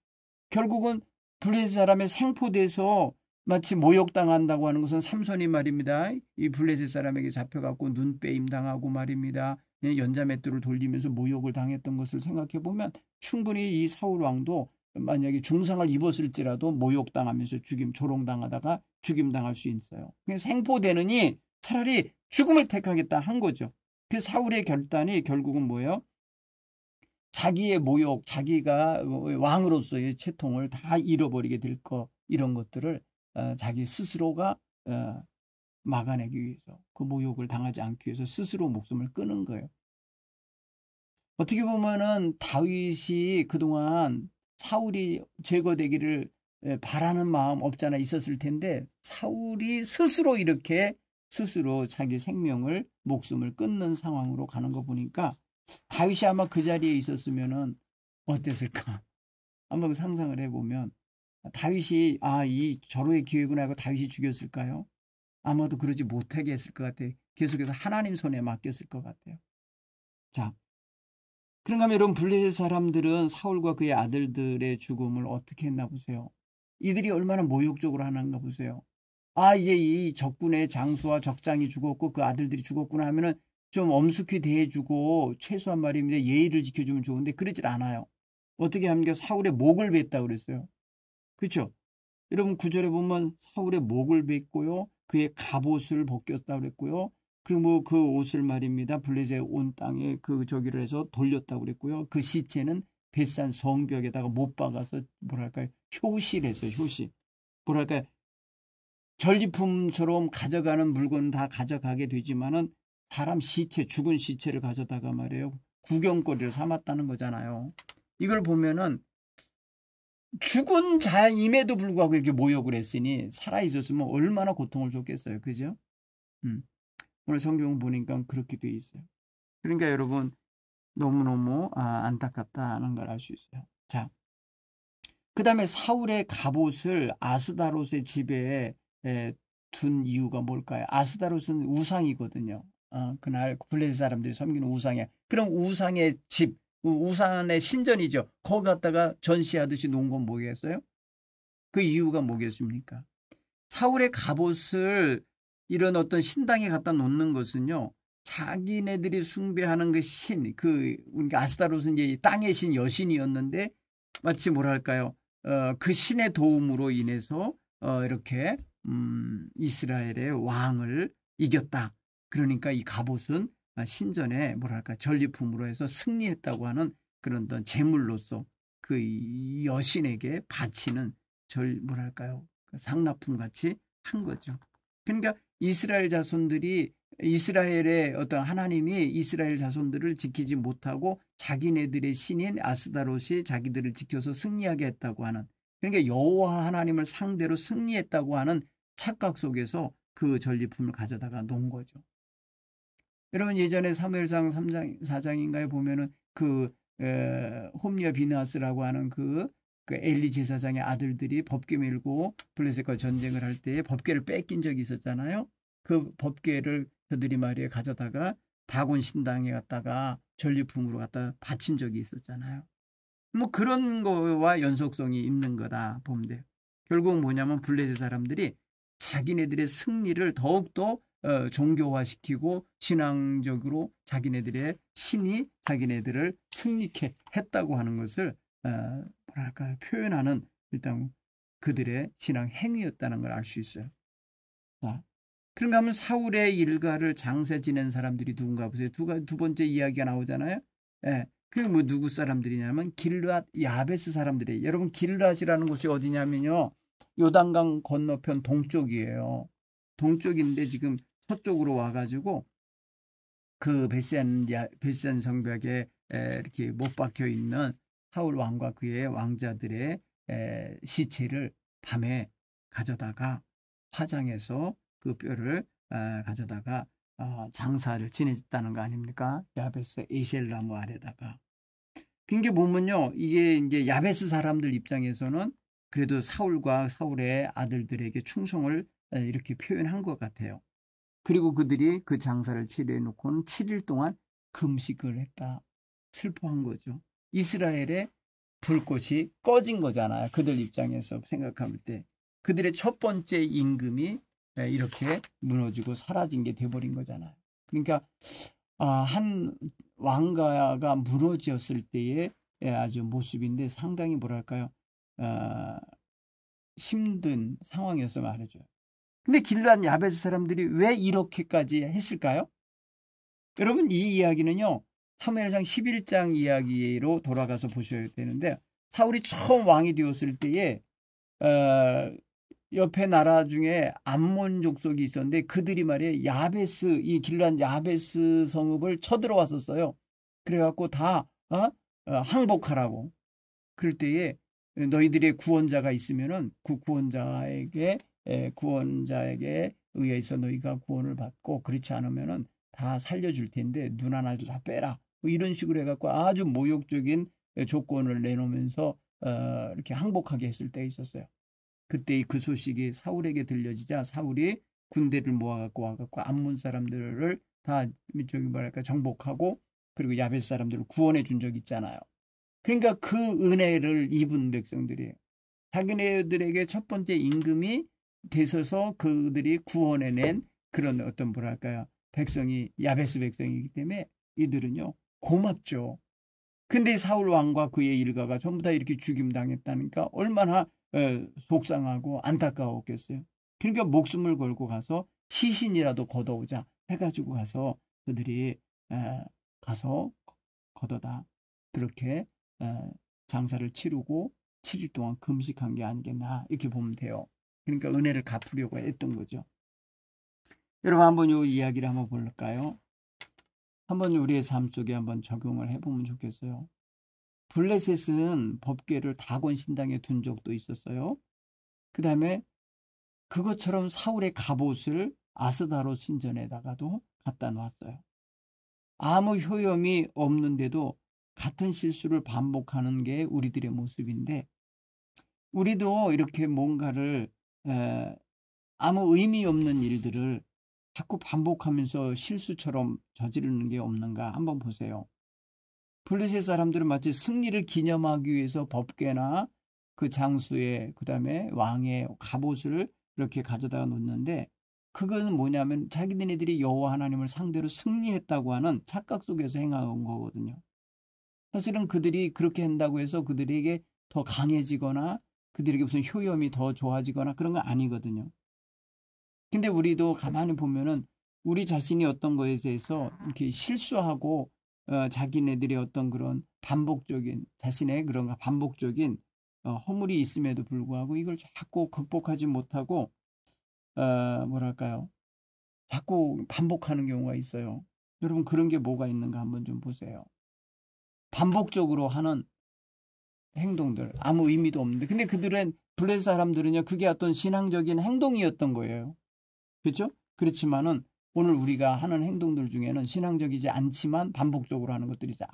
결국은 블레셋 사람의 생포돼서 마치 모욕당한다고 하는 것은 삼손이 말입니다. 이 블레셋 사람에게 잡혀갖고 눈빼임 당하고 말입니다. 연자맷돌을 돌리면서 모욕을 당했던 것을 생각해 보면 충분히 이 사울 왕도 만약에 중상을 입었을지라도 모욕당하면서 조롱당하다가 죽임당할 수 있어요. 생포되느니 차라리 죽음을 택하겠다 한 거죠. 그 사울의 결단이 결국은 뭐예요? 자기의 모욕, 자기가 왕으로서의 채통을 다 잃어버리게 될 거 이런 것들을 자기 스스로가 막아내기 위해서 그 모욕을 당하지 않기 위해서 스스로 목숨을 끊은 거예요. 어떻게 보면은 다윗이 그동안 사울이 제거되기를 바라는 마음 없잖아 있었을 텐데 사울이 스스로 이렇게 스스로 자기 생명을 목숨을 끊는 상황으로 가는 거 보니까 다윗이 아마 그 자리에 있었으면은 어땠을까? 한번 상상을 해보면 다윗이 이 절호의 기회구나 하고 다윗이 죽였을까요? 아마도 그러지 못하게 했을 것 같아요. 계속해서 하나님 손에 맡겼을 것 같아요. 자, 그런가 하면 여러분 블레셋 사람들은 사울과 그의 아들들의 죽음을 어떻게 했나 보세요. 이들이 얼마나 모욕적으로 하는가 보세요. 이제 이 적군의 장수와 적장이 죽었고 그 아들들이 죽었구나 하면은 좀 엄숙히 대해주고 최소한 말입니다. 예의를 지켜주면 좋은데 그러질 않아요. 어떻게 합니까? 사울의 목을 뱉다 그랬어요. 그렇죠? 여러분 9절에 보면 사울의 목을 뱉고요. 그의 갑옷을 벗겼다 그랬고요. 그리고 그 옷을 말입니다. 블레셋 온 땅에 저기를 해서 돌렸다고 그랬고요. 그 시체는 벳산 성벽에다가 못 박아서 뭐랄까요? 효실했어요. 효실. 뭐랄까요? 전리품처럼 가져가는 물건은 다 가져가게 되지만은 사람 시체, 죽은 시체를 가져다가 말이에요. 구경거리를 삼았다는 거잖아요. 이걸 보면은 죽은 자임에도 불구하고 이렇게 모욕을 했으니 살아있었으면 얼마나 고통을 줬겠어요. 그죠? 오늘 성경 보니까 그렇게 돼 있어요. 그러니까 여러분 너무너무 안타깝다는 걸 알 수 있어요. 자, 그 다음에 사울의 갑옷을 아스다롯의 집에 둔 이유가 뭘까요? 아스다롯은 우상이거든요. 그날 블레셋 사람들이 섬기는 우상이야. 그럼 우상의 집, 우상의 신전이죠. 거기 갖다가 전시하듯이 놓은 건 뭐겠어요? 그 이유가 뭐겠습니까? 사울의 갑옷을 이런 어떤 신당에 갖다 놓는 것은요. 자기네들이 숭배하는 그 아스다롯은 이제 땅의 신 여신이었는데 마치 뭐랄까요? 그 신의 도움으로 인해서 이렇게 이스라엘의 왕을 이겼다. 그러니까 이 갑옷은 신전에 뭐랄까 전리품으로 해서 승리했다고 하는 그런 제물로서 그 여신에게 바치는 뭐랄까요 상납품 같이 한 거죠. 그러니까 이스라엘 자손들이 이스라엘의 어떤 하나님이 이스라엘 자손들을 지키지 못하고 자기네들의 신인 아스다롯이 자기들을 지켜서 승리하게 했다고 하는, 그러니까 여호와 하나님을 상대로 승리했다고 하는 착각 속에서 그 전리품을 가져다가 놓은 거죠. 여러분 예전에 사무엘상 3장 4장인가에 보면은 그 홈리아 비나스라고 하는 그 엘리 제사장의 아들들이 법궤 밀고 블레셋과 전쟁을 할 때 법궤를 뺏긴 적이 있었잖아요. 그 법궤를 그들이 말이에 가져다가 다곤 신당에 갔다가 전리품으로 갖다 바친 적이 있었잖아요. 뭐 그런 거와 연속성이 있는 거다 보면 돼요. 결국 뭐냐면 블레셋 사람들이 자기네들의 승리를 더욱더 종교화시키고 신앙적으로 자기네들의 신이 자기네들을 승리케 했다고 하는 것을 뭐랄까 표현하는 일단 그들의 신앙 행위였다는 걸 알 수 있어요. 자, 그런가 하면 사울의 일가를 장세 지낸 사람들이 누군가 보세요. 두 번째 이야기가 나오잖아요. 예, 그게 뭐 누구 사람들이냐면 길르앗 야베스 사람들이에요. 여러분 길르앗이라는 곳이 어디냐면요. 요단강 건너편 동쪽이에요. 동쪽인데 지금 서쪽으로 와가지고 그 베센 성벽에 이렇게 못 박혀 있는 사울 왕과 그의 왕자들의 시체를 밤에 가져다가 화장해서 그 뼈를 가져다가 장사를 지냈다는 거 아닙니까? 야베스 에셀 나무 아래다가. 그게 보면요, 이게 이제 야베스 사람들 입장에서는 그래도 사울과 사울의 아들들에게 충성을 이렇게 표현한 것 같아요. 그리고 그들이 그 장사를 치러놓고는 7일 동안 금식을 했다. 슬퍼한 거죠. 이스라엘의 불꽃이 꺼진 거잖아요. 그들 입장에서 생각할 때. 그들의 첫 번째 임금이 이렇게 무너지고 사라진 게 돼버린 거잖아요. 그러니까 한 왕가가 무너졌을 때의 아주 모습인데 상당히 뭐랄까요. 힘든 상황이어서 말해줘요. 근데 길르앗 야베스 사람들이 왜 이렇게까지 했을까요? 여러분 이 이야기는요. 사무엘상 11장 이야기로 돌아가서 보셔야 되는데 사울이 처음 왕이 되었을 때에 옆에 나라 중에 암몬 족속이 있었는데 그들이 말이에요. 야베스 이 길르앗 야베스 성읍을 쳐들어왔었어요. 그래갖고 다 항복하라고. 그럴 때에 너희들의 구원자가 있으면은 그 구원자에게 의해서 너희가 구원을 받고 그렇지 않으면은 다 살려줄 텐데 눈 하나도 다 빼라. 뭐 이런 식으로 해갖고 아주 모욕적인 조건을 내놓으면서 이렇게 항복하게 했을 때가 있었어요. 그때 그 소식이 사울에게 들려지자 사울이 군대를 모아갖고 와갖고 암몬 사람들을 다 저기 뭐랄까 정복하고 그리고 야베스 사람들을 구원해 준 적 있잖아요. 그러니까 그 은혜를 입은 백성들이에요. 자기네들에게 첫 번째 임금이 되셔서 그들이 구원해낸 그런 어떤 뭐랄까요 백성이 야베스 백성이기 때문에 이들은요 고맙죠. 근데 사울 왕과 그의 일가가 전부 다 이렇게 죽임당했다니까 얼마나 속상하고 안타까웠겠어요. 그러니까 목숨을 걸고 가서 시신이라도 걷어오자 해가지고 가서 그들이 가서 걷어다 그렇게 장사를 치르고 7일 동안 금식한 게 아니겠나 이렇게 보면 돼요. 그러니까 은혜를 갚으려고 했던 거죠. 여러분 한번 이 이야기를 한번 볼까요? 한번 우리의 삶 속에 한번 적용을 해보면 좋겠어요. 블레셋은 법궤를 다곤 신당에 둔 적도 있었어요. 그 다음에 그것처럼 사울의 갑옷을 아스다롯 신전에다가도 갖다 놨어요. 아무 효염이 없는데도 같은 실수를 반복하는 게 우리들의 모습인데 우리도 이렇게 뭔가를 아무 의미 없는 일들을 자꾸 반복하면서 실수처럼 저지르는 게 없는가 한번 보세요. 블레셋 사람들은 마치 승리를 기념하기 위해서 법궤나 그 장수의 그다음에 왕의 갑옷을 이렇게 가져다가 놓는데 그건 뭐냐면 자기네들이 여호와 하나님을 상대로 승리했다고 하는 착각 속에서 행한 거거든요. 사실은 그들이 그렇게 한다고 해서 그들에게 더 강해지거나 그들에게 무슨 효염이 더 좋아지거나 그런 건 아니거든요. 근데 우리도 가만히 보면은 우리 자신이 어떤 거에 대해서 이렇게 실수하고 자기네들의 어떤 그런 반복적인 자신의 그런 반복적인 허물이 있음에도 불구하고 이걸 자꾸 극복하지 못하고 뭐랄까요? 자꾸 반복하는 경우가 있어요. 여러분 그런 게 뭐가 있는가 한번 좀 보세요. 반복적으로 하는 행동들 아무 의미도 없는데 근데 그들은 블레셋 사람들은요 그게 어떤 신앙적인 행동이었던 거예요. 그렇죠? 그렇지만은 오늘 우리가 하는 행동들 중에는 신앙적이지 않지만 반복적으로 하는 것들이 있어요.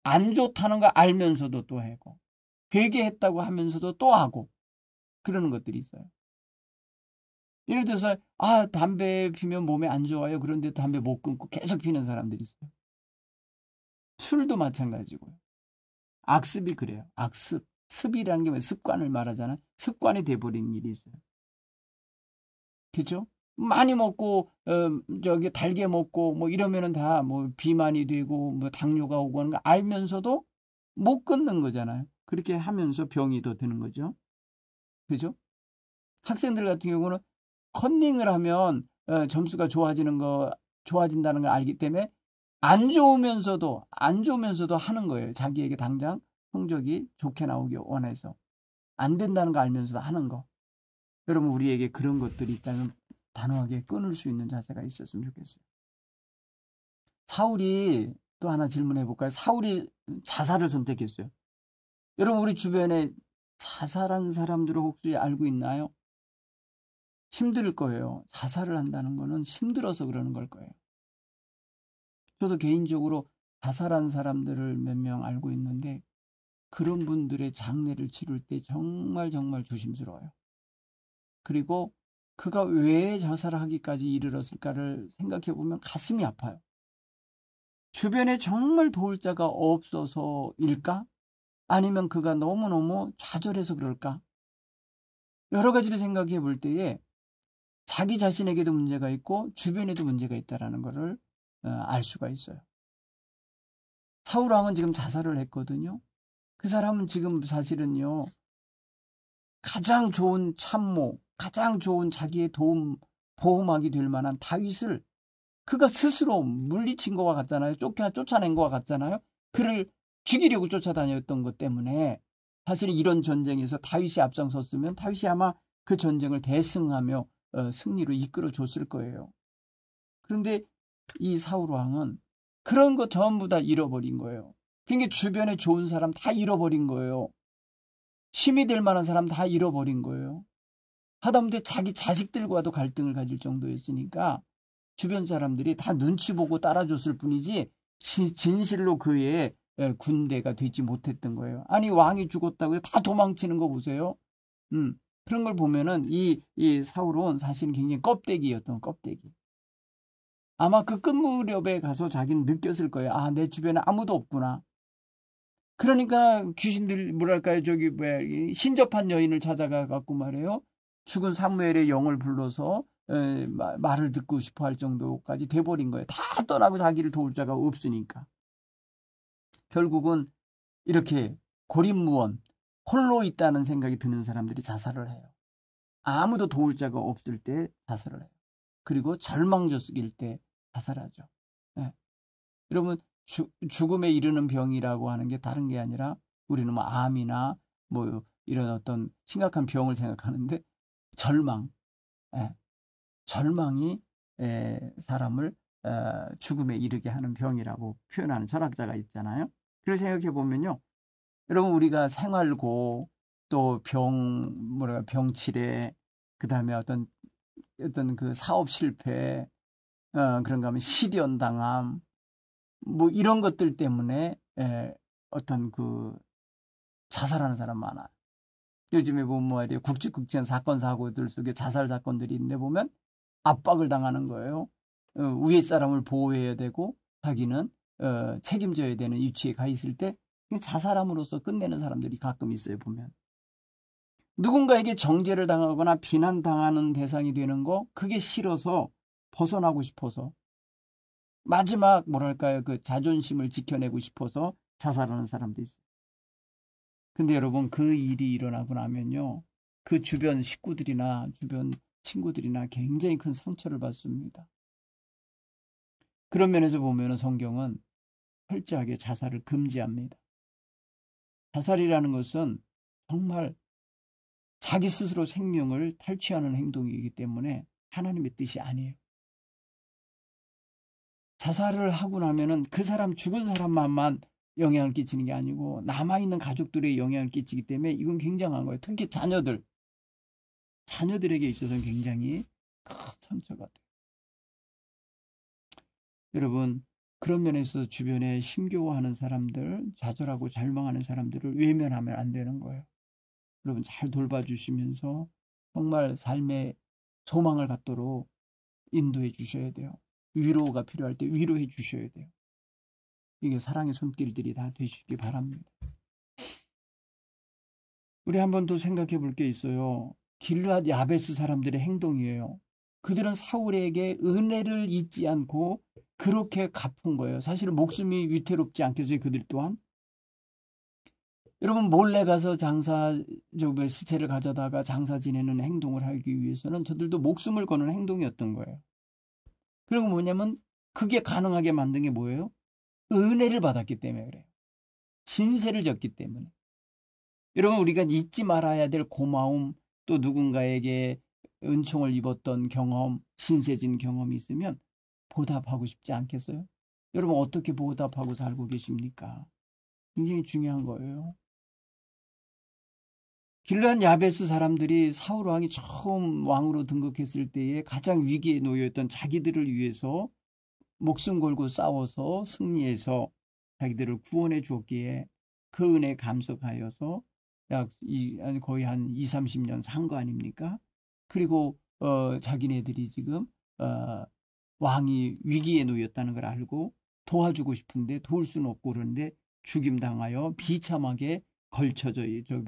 안 좋다는 거 알면서도 또 하고 회개했다고 하면서도 또 하고 그러는 것들이 있어요. 예를 들어서 담배 피면 몸에 안 좋아요. 그런데 담배 못 끊고 계속 피는 사람들이 있어요. 술도 마찬가지고요. 악습이 그래요. 악습. 습이라는 게 습관을 말하잖아요. 습관이 돼버린 일이 있어요. 그렇죠? 많이 먹고 저기 달게 먹고 뭐 이러면은 다 뭐 비만이 되고 뭐 당뇨가 오고 하는 거 알면서도 못 끊는 거잖아요. 그렇게 하면서 병이 더 드는 거죠. 그죠? 학생들 같은 경우는 컨닝을 하면 점수가 좋아진다는 걸 알기 때문에 안 좋으면서도 하는 거예요. 자기에게 당장 성적이 좋게 나오기 원해서 안 된다는 거 알면서도 하는 거. 여러분 우리에게 그런 것들이 있다면 단호하게 끊을 수 있는 자세가 있었으면 좋겠어요. 사울이 또 하나 질문해 볼까요? 사울이 자살을 선택했어요. 여러분 우리 주변에 자살한 사람들을 혹시 알고 있나요? 힘들 거예요. 자살을 한다는 거는 힘들어서 그러는 걸 거예요. 저도 개인적으로 자살한 사람들을 몇 명 알고 있는데 그런 분들의 장례를 치를 때 정말 정말 조심스러워요. 그리고 그가 왜 자살을 하기까지 이르렀을까를 생각해 보면 가슴이 아파요. 주변에 정말 도울 자가 없어서일까? 아니면 그가 너무너무 좌절해서 그럴까? 여러 가지를 생각해 볼 때에 자기 자신에게도 문제가 있고 주변에도 문제가 있다는 것을 알 수가 있어요. 사울 왕은 지금 자살을 했거든요. 그 사람은 지금 사실은요. 가장 좋은 참모, 가장 좋은 자기의 보호막이 될 만한 다윗을 그가 스스로 물리친 것과 같잖아요. 쫓아낸 것과 같잖아요. 그를 죽이려고 쫓아다녔던 것 때문에 사실 이런 전쟁에서 다윗이 앞장섰으면 다윗이 아마 그 전쟁을 대승하며 승리로 이끌어 줬을 거예요. 그런데 이 사울 왕은 그런 거 전부 다 잃어버린 거예요. 그러니까 주변에 좋은 사람 다 잃어버린 거예요. 힘이 될 만한 사람 다 잃어버린 거예요. 하다못해 자기 자식들과도 갈등을 가질 정도였으니까 주변 사람들이 다 눈치 보고 따라줬을 뿐이지 진실로 그의 군대가 되지 못했던 거예요. 아니 왕이 죽었다고 다 도망치는 거 보세요. 그런 걸 보면은 이 사울은 사실 굉장히 껍데기였던 껍데기. 아마 그 끝 무렵에 가서 자기는 느꼈을 거예요. 내 주변에 아무도 없구나. 그러니까 귀신들 뭐랄까요 저기 신접한 여인을 찾아가 갖고 말해요. 죽은 사무엘의 영을 불러서 말을 듣고 싶어 할 정도까지 돼버린 거예요. 다 떠나고 자기를 도울 자가 없으니까. 결국은 이렇게 고립무원, 홀로 있다는 생각이 드는 사람들이 자살을 해요. 아무도 도울 자가 없을 때 자살을 해요. 그리고 절망적일 때 자살하죠. 네. 여러분 죽음에 이르는 병이라고 하는 게 다른 게 아니라 우리는 뭐 암이나 뭐 이런 어떤 심각한 병을 생각하는데 절망, 절망이 사람을 죽음에 이르게 하는 병이라고 표현하는 철학자가 있잖아요. 그걸 생각해 보면요, 여러분 우리가 생활고 또 병치레 그다음에 어떤 그 사업 실패, 그런가 하면 실연 당함 뭐 이런 것들 때문에 어떤 그 자살하는 사람 많아요. 요즘에 보면 말이에요. 굵직굵직한 사건 사고들 속에 자살 사건들이 있는데 보면 압박을 당하는 거예요. 위에 사람을 보호해야 되고 자기는 책임져야 되는 위치에 가 있을 때 자살함으로써 끝내는 사람들이 가끔 있어요. 보면 누군가에게 정죄를 당하거나 비난당하는 대상이 되는 거 그게 싫어서 벗어나고 싶어서 마지막 뭐랄까요 그 자존심을 지켜내고 싶어서 자살하는 사람도 있어요. 근데 여러분 그 일이 일어나고 나면요. 그 주변 식구들이나 주변 친구들이나 굉장히 큰 상처를 받습니다. 그런 면에서 보면 성경은 철저하게 자살을 금지합니다. 자살이라는 것은 정말 자기 스스로 생명을 탈취하는 행동이기 때문에 하나님의 뜻이 아니에요. 자살을 하고 나면은 그 사람 죽은 사람만 영향을 끼치는 게 아니고 남아있는 가족들에 영향을 끼치기 때문에 이건 굉장한 거예요. 특히 자녀들에게 있어서는 굉장히 큰 상처가 돼요. 여러분 그런 면에서 주변에 힘겨워하는 사람들, 좌절하고 절망하는 사람들을 외면하면 안 되는 거예요. 여러분 잘 돌봐주시면서 정말 삶의 소망을 갖도록 인도해 주셔야 돼요. 위로가 필요할 때 위로해 주셔야 돼요. 이게 사랑의 손길들이 다 되시기 바랍니다. 우리 한 번 더 생각해 볼 게 있어요. 길르앗 야베스 사람들의 행동이에요. 그들은 사울에게 은혜를 잊지 않고 그렇게 갚은 거예요. 사실 목숨이 위태롭지 않겠어요, 그들 또한? 여러분 몰래 가서 시체를 가져다가 장사 지내는 행동을 하기 위해서는 저들도 목숨을 거는 행동이었던 거예요. 그리고 뭐냐면 그게 가능하게 만든 게 뭐예요? 은혜를 받았기 때문에 그래요. 신세를 졌기 때문에. 여러분 우리가 잊지 말아야 될 고마움, 또 누군가에게 은총을 입었던 경험, 신세진 경험이 있으면 보답하고 싶지 않겠어요? 여러분 어떻게 보답하고 살고 계십니까? 굉장히 중요한 거예요. 길르앗 야베스 사람들이 사울 왕이 처음 왕으로 등극했을 때에 가장 위기에 놓여있던 자기들을 위해서 목숨 걸고 싸워서 승리해서 자기들을 구원해 주었기에 그 은혜에 감사하여서 거의 한 2, 30년 산 거 아닙니까? 그리고 자기네들이 지금 왕이 위기에 놓였다는 걸 알고 도와주고 싶은데 도울 수는 없고 그러는데 죽임당하여 비참하게 걸쳐져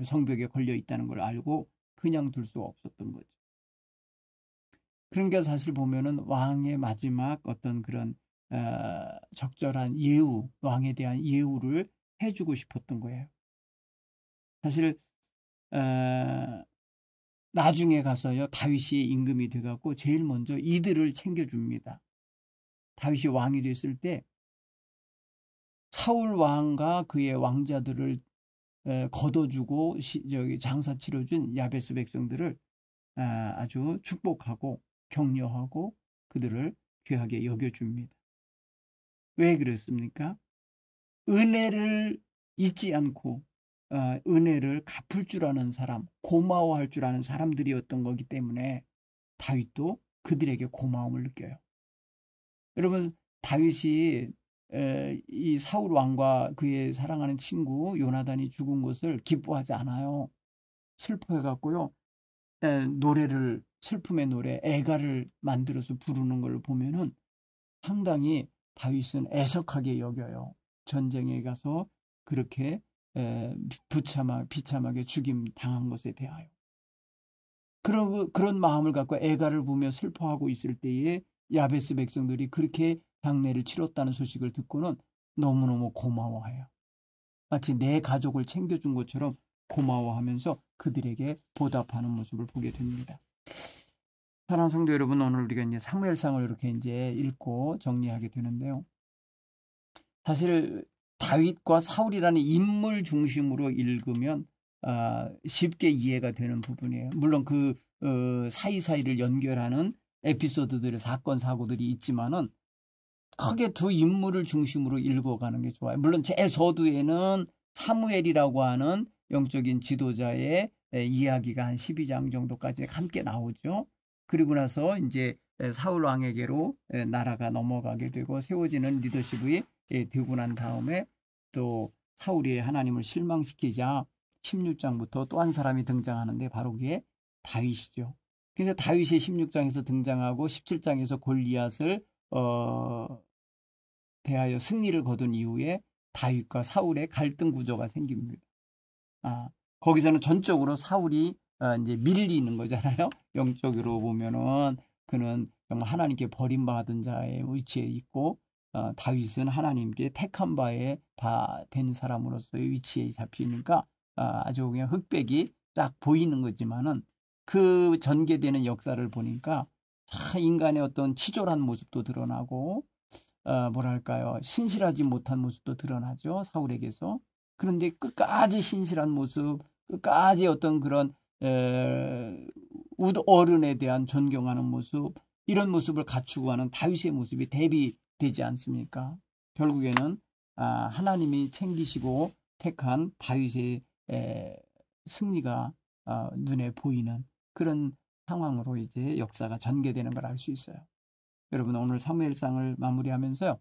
성벽에 걸려 있다는 걸 알고 그냥 둘 수가 없었던 거죠. 그러니까 사실 보면은 왕의 마지막 어떤 그런 적절한 예우, 왕에 대한 예우를 해주고 싶었던 거예요. 사실 나중에 가서요 다윗이 임금이 돼갖고 제일 먼저 이들을 챙겨줍니다. 다윗이 왕이 됐을 때 사울 왕과 그의 왕자들을 거둬주고 장사 치러준 야베스 백성들을 아주 축복하고 격려하고 그들을 귀하게 여겨줍니다. 왜 그랬습니까? 은혜를 잊지 않고 은혜를 갚을 줄 아는 사람, 고마워할 줄 아는 사람들이었던 거기 때문에 다윗도 그들에게 고마움을 느껴요. 여러분 다윗이 이 사울 왕과 그의 사랑하는 친구 요나단이 죽은 것을 기뻐하지 않아요. 슬퍼해갖고요. 노래를 슬픔의 노래 애가를 만들어서 부르는 걸 보면은 상당히 다윗은 애석하게 여겨요. 전쟁에 가서 그렇게 비참하게 죽임 당한 것에 대하여. 그런 마음을 갖고 애가를 부며 슬퍼하고 있을 때에 야베스 백성들이 그렇게 장례를 치렀다는 소식을 듣고는 너무너무 고마워해요. 마치 내 가족을 챙겨준 것처럼 고마워하면서 그들에게 보답하는 모습을 보게 됩니다. 사랑하는 성도 여러분, 오늘 우리가 이제 사무엘상을 이렇게 이제 읽고 정리하게 되는데요. 사실 다윗과 사울이라는 인물 중심으로 읽으면 쉽게 이해가 되는 부분이에요. 물론 그 사이사이를 연결하는 에피소드들의 사건 사고들이 있지만은 크게 두 인물을 중심으로 읽어가는 게 좋아요. 물론 제일 서두에는 사무엘이라고 하는 영적인 지도자의 이야기가 한 12장 정도까지 함께 나오죠. 그리고 나서 이제 사울 왕에게로 나라가 넘어가게 되고 세워지는 리더십이 되고 난 다음에 또 사울이 하나님을 실망시키자 16장부터 또 한 사람이 등장하는데 바로 그게 다윗이죠. 그래서 다윗이 16장에서 등장하고 17장에서 골리앗을 대하여 승리를 거둔 이후에 다윗과 사울의 갈등 구조가 생깁니다. 거기서는 전적으로 사울이 이제 밀리는 거잖아요. 영적으로 보면은 그는 정말 하나님께 버림받은 자의 위치에 있고 다윗은 하나님께 택한 바에 된 사람으로서의 위치에 잡히니까 아주 그냥 흑백이 쫙 보이는 거지만은 그 전개되는 역사를 보니까 인간의 어떤 치졸한 모습도 드러나고 뭐랄까요, 신실하지 못한 모습도 드러나죠, 사울에게서. 그런데 끝까지 신실한 모습, 끝까지 어떤 그런 어른에 대한 존경하는 모습, 이런 모습을 갖추고 가는 다윗의 모습이 대비되지 않습니까? 결국에는 하나님이 챙기시고 택한 다윗의 승리가 눈에 보이는 그런 상황으로 이제 역사가 전개되는 걸 알 수 있어요. 여러분, 오늘 사무엘상을 마무리하면서요,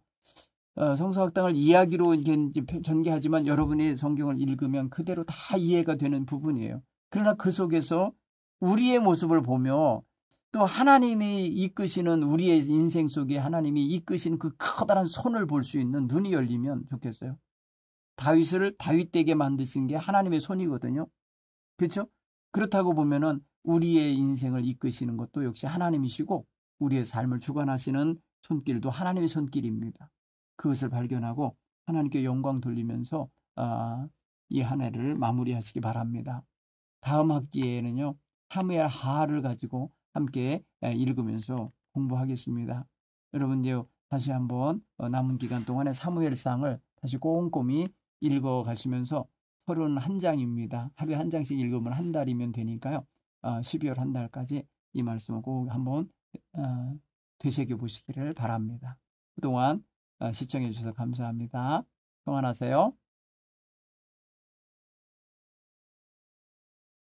성서학당을 이야기로 이제 전개하지만 여러분이 성경을 읽으면 그대로 다 이해가 되는 부분이에요. 그러나 그 속에서 우리의 모습을 보며 또 하나님이 이끄시는, 우리의 인생 속에 하나님이 이끄시는 그 커다란 손을 볼 수 있는 눈이 열리면 좋겠어요. 다윗을 다윗되게 만드신 게 하나님의 손이거든요. 그렇죠? 그렇다고 보면은 우리의 인생을 이끄시는 것도 역시 하나님이시고, 우리의 삶을 주관하시는 손길도 하나님의 손길입니다. 그것을 발견하고 하나님께 영광 돌리면서 이 한 해를 마무리하시기 바랍니다. 다음 학기에는요, 사무엘 하를 가지고 함께 읽으면서 공부하겠습니다. 여러분, 이제 다시 한번 남은 기간 동안에 사무엘상을 다시 꼼꼼히 읽어가시면서 31장입니다. 하루에 한 장씩 읽으면 한 달이면 되니까요. 12월 한 달까지 이 말씀을 꼭 한번 되새겨 보시기를 바랍니다. 그동안 시청해 주셔서 감사합니다. 평안하세요.